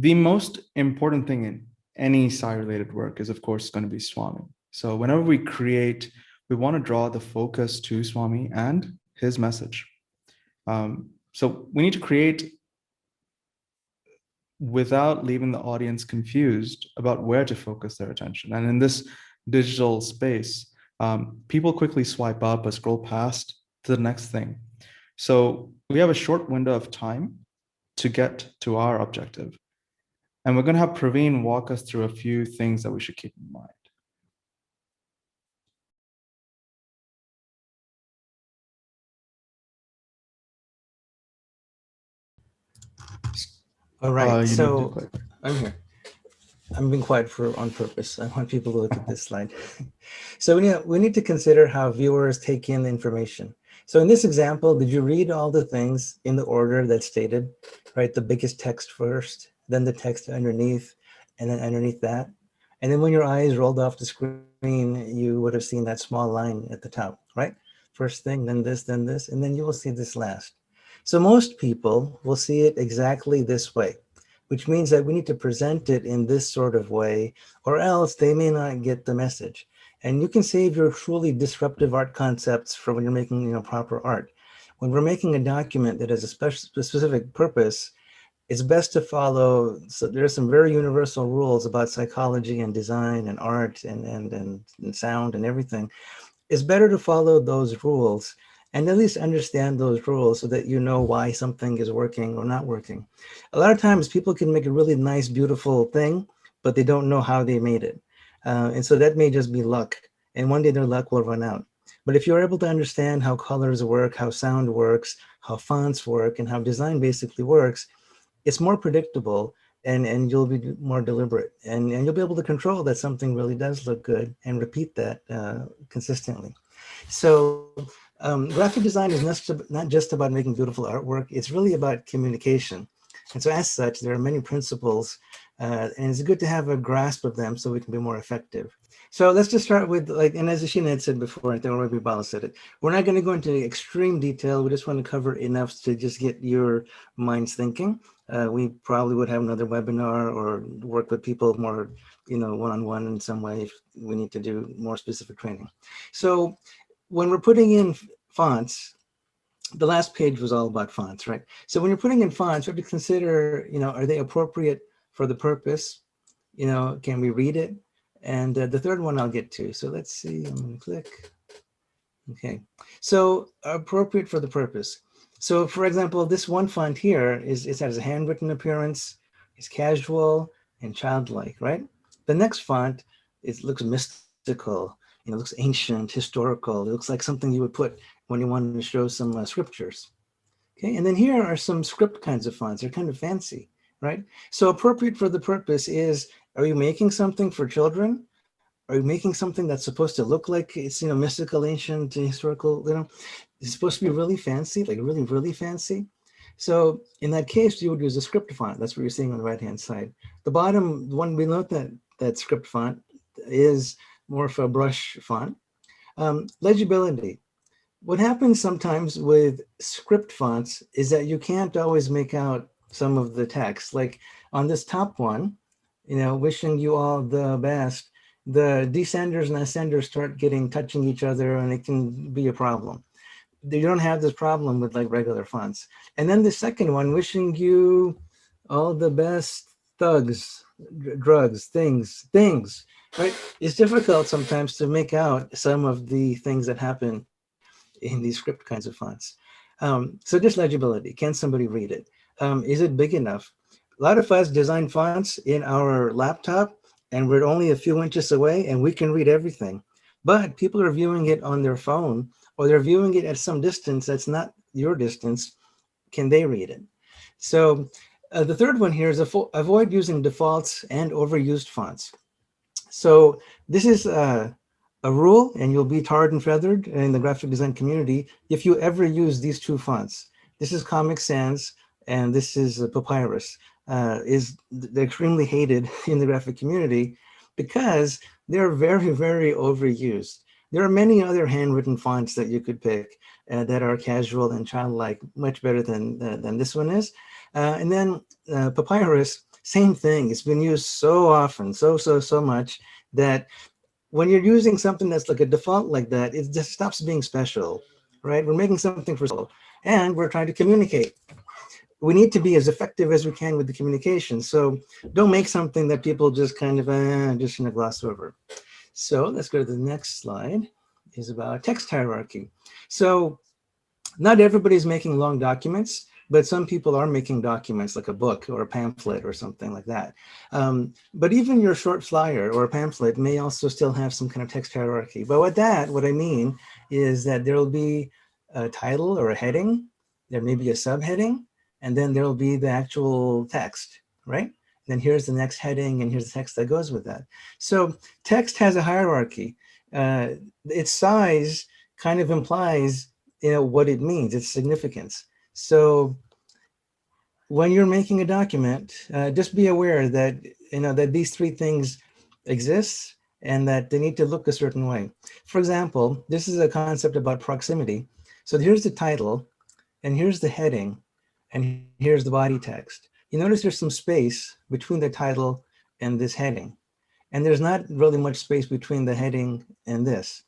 The most important thing in any Sai-related work is, of course, going to be Swami. So whenever we create, we want to draw the focus to Swami and his message. So we need to create without leaving the audience confused about where to focus their attention. And in this digital space, people quickly swipe up or scroll past to the next thing. So we have a short window of time to get to our objective. And we're going to have Praveen walk us through a few things that we should keep in mind. All right, so I'm here. I'm being quiet on purpose. I want people to look at this slide. So we need to consider how viewers take in the information. So in this example, did you read all the things in the order that's stated, right? The biggest text first, then the text underneath, and then underneath that. And then when your eyes rolled off the screen, you would have seen that small line at the top, right? First thing, then this, and then you will see this last. So most people will see it exactly this way, which means that we need to present it in this sort of way, or else they may not get the message. And you can save your truly disruptive art concepts for when you're making proper art. When we're making a document that has a specific purpose, it's best to follow, so there are some very universal rules about psychology and design and art and sound and everything. It's better to follow those rules and at least understand those rules so that you know why something is working or not working. A lot of times people can make a really nice, beautiful thing, but they don't know how they made it. And so that may just be luck. And one day their luck will run out. But if you're able to understand how colors work, how sound works, how fonts work, and how design basically works, it's more predictable and you'll be more deliberate. And you'll be able to control that something really does look good and repeat that consistently. So graphic design is not just about making beautiful artwork, it's really about communication. And so as such, there are many principles and it's good to have a grasp of them so we can be more effective. So let's just start with, and as Ashina had said before, I think already Bala said it, we're not going to go into extreme detail. We just want to cover enough to just get your minds thinking. We probably would have another webinar or work with people more, one-on-one in some way if we need to do more specific training. So when we're putting in fonts, the last page was all about fonts, right? So when you're putting in fonts, you have to consider, are they appropriate for the purpose? Can we read it? And the third one I'll get to. So let's see, I'm gonna click. Okay, so appropriate for the purpose. So for example, this one font here it has a handwritten appearance, it's casual and childlike, right? The next font, it looks mystical, it looks ancient, historical. It looks like something you would put when you wanted to show some scriptures. Okay, and then here are some script kinds of fonts. They're kind of fancy, right? So appropriate for the purpose is, are you making something for children? Are you making something that's supposed to look like it's, mystical, ancient, historical, it's supposed to be really fancy, like really, really fancy. So in that case, you would use a script font. That's what you're seeing on the right-hand side. The bottom one, we note that script font is more of a brush font. Legibility. What happens sometimes with script fonts is that you can't always make out some of the text. Like on this top one, wishing you all the best, the descenders and ascenders start touching each other and it can be a problem. You don't have this problem with like regular fonts. And then the second one, wishing you all the best thugs, drugs, things, right? It's difficult sometimes to make out some of the things that happen in these script kinds of fonts. So just legibility, can somebody read it? Is it big enough? A lot of us design fonts in our laptop and we're only a few inches away and we can read everything. But people are viewing it on their phone or they're viewing it at some distance that's not your distance. Can they read it? So the third one here is avoid using defaults and overused fonts. So this is a rule, and you'll be tarred and feathered in the graphic design community if you ever use these two fonts. This is Comic Sans and this is Papyrus. They're extremely hated in the graphic community because they're very, very overused. There are many other handwritten fonts that you could pick that are casual and childlike, much better than this one is. And then Papyrus Same thing. It's been used so often, so much that when you're using something that's like a default like that, it just stops being special, right? We're making something for special, and we're trying to communicate. We need to be as effective as we can with the communication. So don't make something that people just kind of just gloss over. So let's go to the next slide. Is about text hierarchy. So not everybody's making long documents, but some people are making documents like a book or a pamphlet or something like that. But even your short flyer or a pamphlet may also still have some kind of text hierarchy. But what I mean is that there will be a title or a heading, there may be a subheading, and then there will be the actual text, right? Then here's the next heading, and here's the text that goes with that. So text has a hierarchy. Its size kind of implies, what it means, its significance. So when you're making a document, just be aware that, that these three things exist and that they need to look a certain way. For example, this is a concept about proximity. So here's the title, and here's the heading, and here's the body text. You notice there's some space between the title and this heading. And there's not really much space between the heading and this.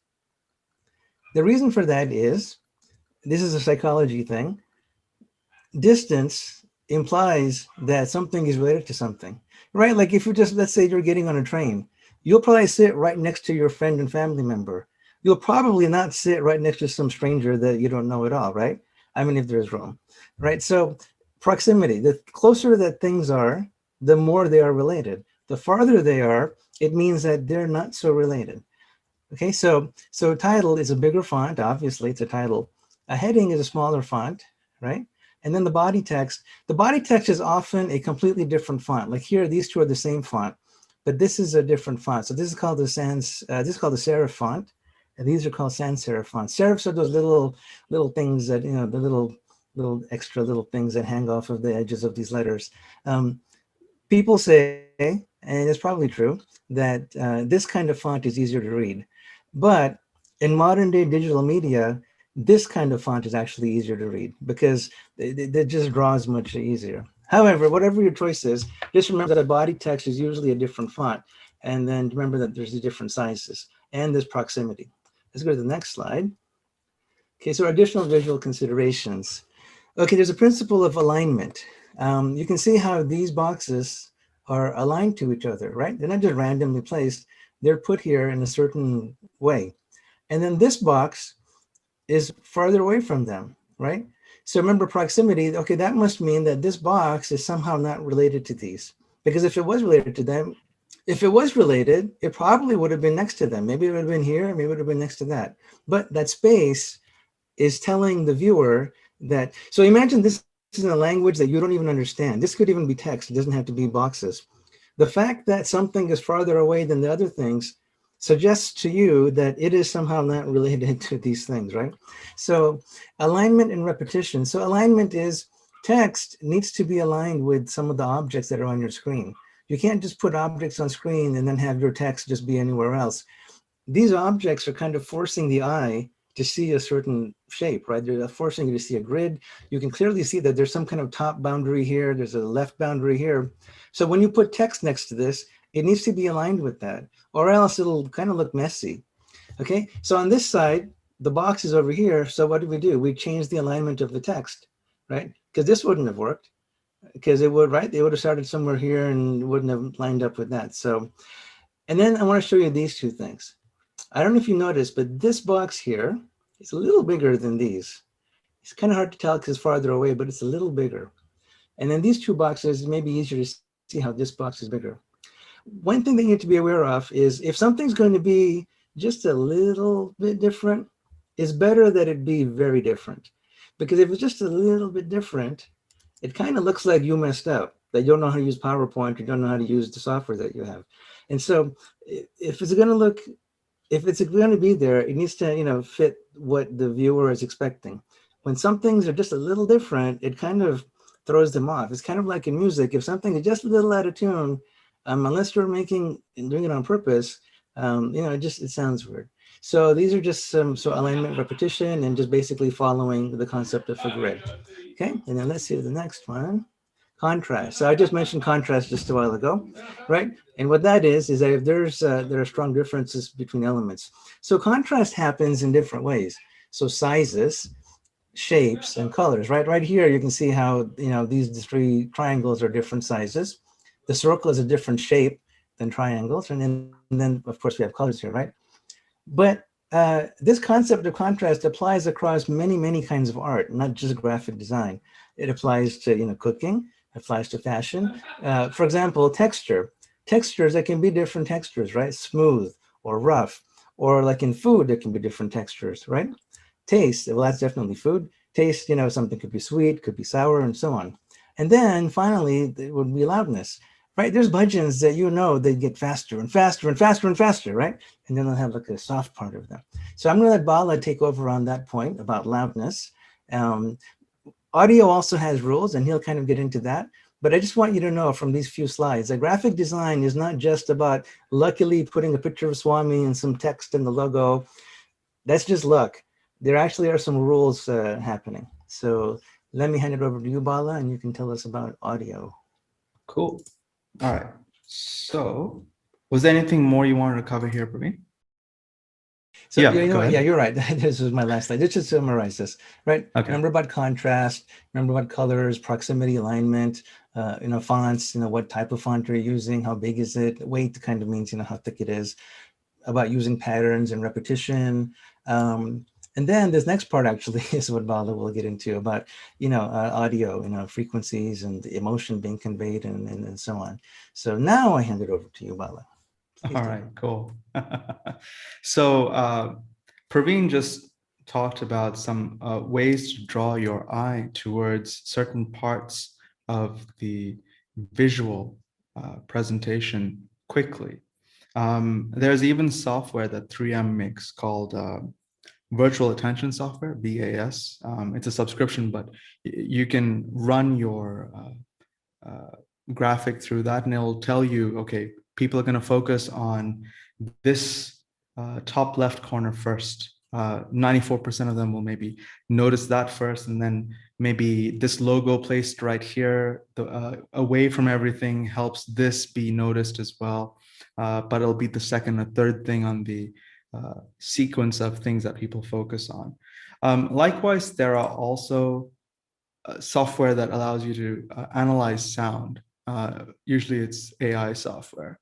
The reason for that is, this is a psychology thing. Distance implies that something is related to something, right? Like if you just, let's say you're getting on a train, you'll probably sit right next to your friend and family member. You'll probably not sit right next to some stranger that you don't know at all, right? I mean, if there's room, right? So proximity, the closer that things are, the more they are related. The farther they are, it means that they're not so related. Okay, so title is a bigger font, obviously it's a title. A heading is a smaller font, right? And then the body text is often a completely different font. Like here, these two are the same font, but this is a different font. So this is called the this is called the serif font, and these are called sans serif fonts. Serifs are those little things that, the little extra little things that hang off of the edges of these letters. People say, and it's probably true, that this kind of font is easier to read. But in modern day digital media, this kind of font is actually easier to read because it just draws much easier. However, whatever your choice is, just remember that a body text is usually a different font. And then remember that there's the different sizes and there's proximity. Let's go to the next slide. Okay, so additional visual considerations. Okay, there's a principle of alignment. You can see how these boxes are aligned to each other, right? They're not just randomly placed. They're put here in a certain way. And then this box is farther away from them, right? So remember proximity, okay, that must mean that this box is somehow not related to these. Because if it was related to them, if it was related, it probably would have been next to them. Maybe it would have been here, maybe it would have been next to that. But that space is telling the viewer that, so imagine this is in a language that you don't even understand. This could even be text, it doesn't have to be boxes. The fact that something is farther away than the other things suggests to you that it is somehow not related to these things, right? So alignment and repetition. So alignment is text needs to be aligned with some of the objects that are on your screen. You can't just put objects on screen and then have your text just be anywhere else. These objects are kind of forcing the eye to see a certain shape, right? They're forcing you to see a grid. You can clearly see that there's some kind of top boundary here. There's a left boundary here. So when you put text next to this, it needs to be aligned with that, or else it'll kind of look messy. Okay, so on this side, the box is over here. So what do? We change the alignment of the text, right? Because this wouldn't have worked, because it would, right? They would have started somewhere here and wouldn't have lined up with that. So, and then I want to show you these two things. I don't know if you noticed, but this box here is a little bigger than these. It's kind of hard to tell because it's farther away, but it's a little bigger. And then these two boxes, it may be easier to see how this box is bigger. One thing that you need to be aware of is if something's going to be just a little bit different, it's better that it be very different. Because if it's just a little bit different, it kind of looks like you messed up, that you don't know how to use PowerPoint, you don't know how to use the software that you have. And so if it's going to look, if it's going to be there, it needs to, fit what the viewer is expecting. When some things are just a little different, it kind of throws them off. It's kind of like in music. If something is just a little out of tune, unless you're doing it on purpose, it sounds weird. So these are just some alignment, repetition, and just basically following the concept of a grid. Okay, and then let's see the next one. contrast. So I just mentioned contrast just a while ago, right? And what that is that if there are strong differences between elements. So contrast happens in different ways. So sizes, shapes, and colors, right? Right here, you can see how, these three triangles are different sizes. The circle is a different shape than triangles. And then of course, we have colors here, right? But this concept of contrast applies across many, many kinds of art, not just graphic design. It applies to, cooking, applies to fashion. For example, texture. Textures, there can be different textures, right? Smooth or rough, or like in food, there can be different textures, right? Taste, well, that's definitely food. Taste, something could be sweet, could be sour, and so on. And then finally, it would be loudness, right? There's budgeons that they get faster and faster and faster and faster, right? And then they'll have like a soft part of them. So I'm gonna let Bala take over on that point about loudness. Audio also has rules, and he'll kind of get into that. But I just want you to know from these few slides that graphic design is not just about luckily putting a picture of Swami and some text in the logo. That's just luck. There actually are some rules happening. So let me hand it over to you, Bala, and you can tell us about audio. Cool. All right. So was there anything more you wanted to cover here, Praveen? So yeah, you're right. This is my last slide. Let's just summarize this, right? Okay. Remember about contrast, remember about colors, proximity, alignment, fonts, what type of font you're using, how big is it, weight kind of means, how thick it is, about using patterns and repetition. And then this next part actually is what Bala will get into about, audio, frequencies and the emotion being conveyed and so on. So now I hand it over to you, Bala. All right, cool. So Praveen just talked about some ways to draw your eye towards certain parts of the visual presentation quickly. There's even software that 3M makes called virtual attention software, VAS. It's a subscription, but you can run your graphic through that and it'll tell you, okay, people are going to focus on this top left corner first. 94% of them will maybe notice that first, and then maybe this logo placed right here away from everything helps this be noticed as well. But it'll be the second or third thing on the sequence of things that people focus on. Likewise, there are also software that allows you to analyze sound. Usually it's AI software.